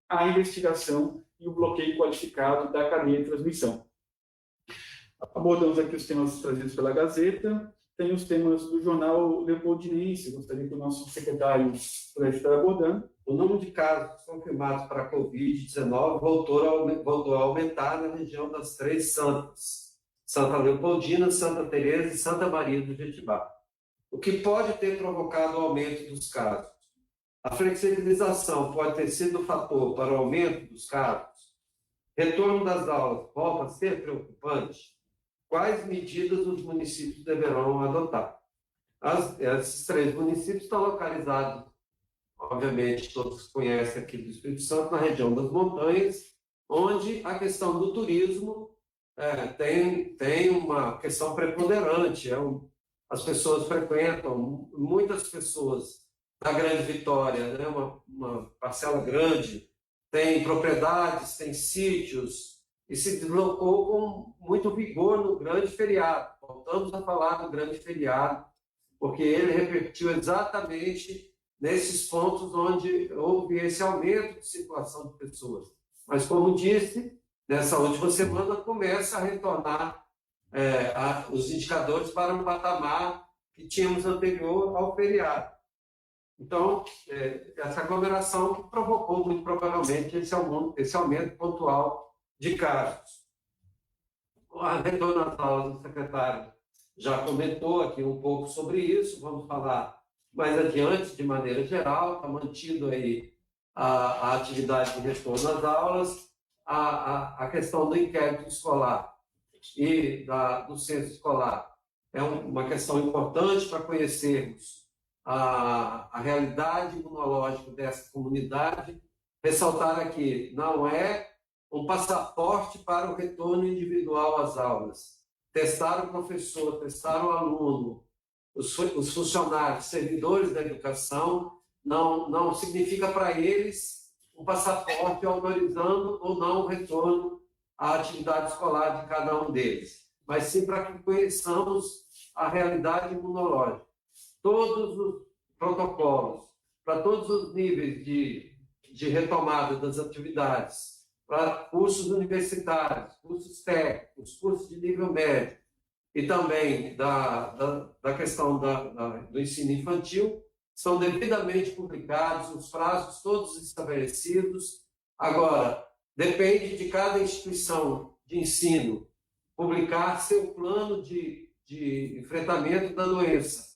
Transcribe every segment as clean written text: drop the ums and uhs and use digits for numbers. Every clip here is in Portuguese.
a investigação e o bloqueio qualificado da cadeia de transmissão. Abordamos aqui os temas trazidos pela Gazeta, tem os temas do jornal Leopoldinense, gostaria que o nosso secretário pudesse estar abordando. O número de casos confirmados para a Covid-19 voltou a aumentar na região das Três Santas, Santa Leopoldina, Santa Teresa e Santa Maria do Jetibá, o que pode ter provocado o aumento dos casos. A flexibilização pode ter sido o fator para o aumento dos casos. Retorno das aulas volta a ser preocupante? Quais medidas os municípios deverão adotar? Esses 3 municípios estão localizados, obviamente, todos conhecem aqui do Espírito Santo, na região das montanhas, onde a questão do turismo tem uma questão preponderante. As pessoas frequentam, muitas pessoas da Grande Vitória, né, uma parcela grande, tem propriedades, tem sítios, e se deslocou com muito vigor no grande feriado. Voltamos a falar do grande feriado, porque ele repercutiu exatamente nesses pontos onde houve esse aumento de circulação de pessoas. Mas, como disse, nessa última semana começa a retornar os indicadores para um patamar que tínhamos anterior ao feriado. Então, essa aglomeração que provocou, muito provavelmente, esse aumento pontual de casos. A retorno às aulas do secretário já comentou aqui um pouco sobre isso, vamos falar mais adiante, de maneira geral, está mantido aí a atividade de retorno às aulas, a questão do inquérito escolar e do censo escolar é uma questão importante para conhecermos a realidade imunológica dessa comunidade. Ressaltar aqui, não é um passaporte para o retorno individual às aulas. Testar o professor, testar o aluno, os funcionários, servidores da educação, não significa para eles um passaporte autorizando ou não o retorno à atividade escolar de cada um deles, mas sim para que conheçamos a realidade imunológica. Todos os protocolos, para todos os níveis de retomada das atividades, para cursos universitários, cursos técnicos, cursos de nível médio, e também da questão do ensino infantil, são devidamente publicados, os prazos todos estabelecidos. Agora, depende de cada instituição de ensino publicar seu plano de enfrentamento da doença,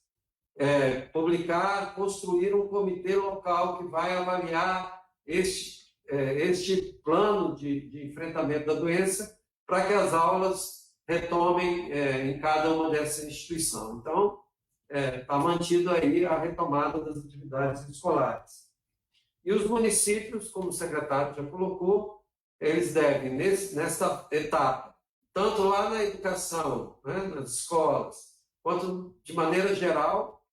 construir um comitê local que vai avaliar este plano de enfrentamento da doença para que as aulas retomem em cada uma dessas instituições. Então, está mantido aí a retomada das atividades escolares. E os municípios, como o secretário já colocou, eles devem, nessa etapa, tanto lá na educação, né, nas escolas, quanto de maneira geral,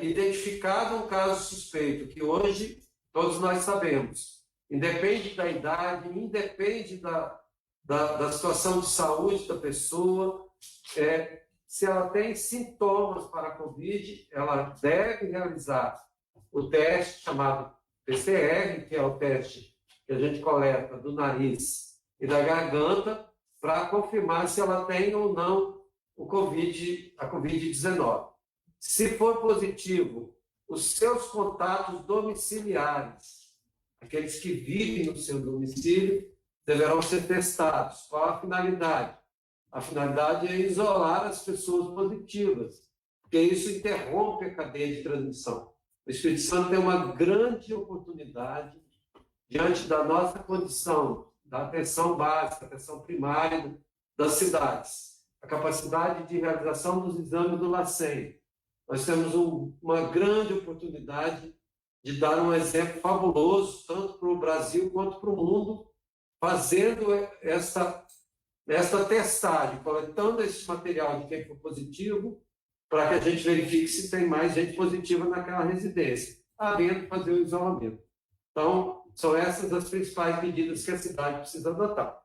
identificado um caso suspeito, que hoje todos nós sabemos, independe da idade, independe da situação de saúde da pessoa, se ela tem sintomas para a Covid, ela deve realizar o teste chamado PCR, que é o teste que a gente coleta do nariz e da garganta, para confirmar se ela tem ou não a Covid-19. Se for positivo, os seus contatos domiciliares, aqueles que vivem no seu domicílio, deverão ser testados. Qual a finalidade? A finalidade é isolar as pessoas positivas, porque isso interrompe a cadeia de transmissão. O Espírito Santo tem uma grande oportunidade, diante da nossa condição, da atenção básica, atenção primária das cidades, a capacidade de realização dos exames do LACEN. Nós temos uma grande oportunidade de dar um exemplo fabuloso, tanto para o Brasil quanto para o mundo, fazendo esta testagem, coletando esse material de quem for positivo, para que a gente verifique se tem mais gente positiva naquela residência, havendo fazer o isolamento. Então, são essas as principais medidas que a cidade precisa adotar.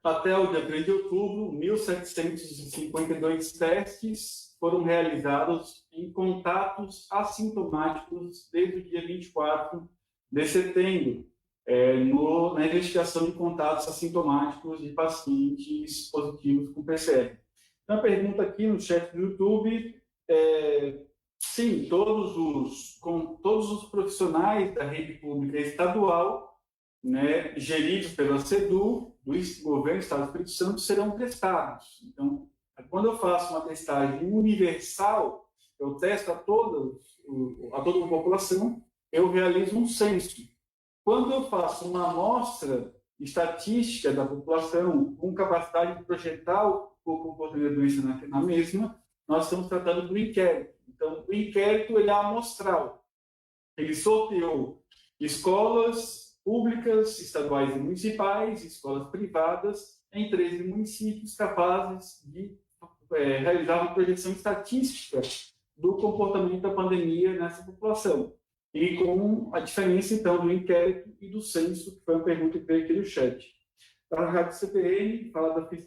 Até o dia 3 de outubro, 1.752 testes foram realizados em contatos assintomáticos desde o dia 24 de setembro. na investigação de contatos assintomáticos de pacientes positivos com PCR. Então, a pergunta aqui no chat do YouTube sim, todos os profissionais da rede pública estadual, né, geridos pela SEDU, do Governo do Estado do Espírito Santo, serão testados. Então, quando eu faço uma testagem universal, eu testo a toda a população, eu realizo um censo. Quando eu faço uma amostra estatística da população, com capacidade de projetar o comportamento da doença na mesma, nós estamos tratando do inquérito. Então, o inquérito ele é amostral. Ele sorteou escolas públicas, estaduais e municipais, escolas privadas, em 13 municípios capazes de realizar uma projeção estatística do comportamento da pandemia nessa população. E com a diferença, então, do inquérito e do censo, que foi uma pergunta que veio aqui no chat. Para a Rádio CPN, fala da fiscalização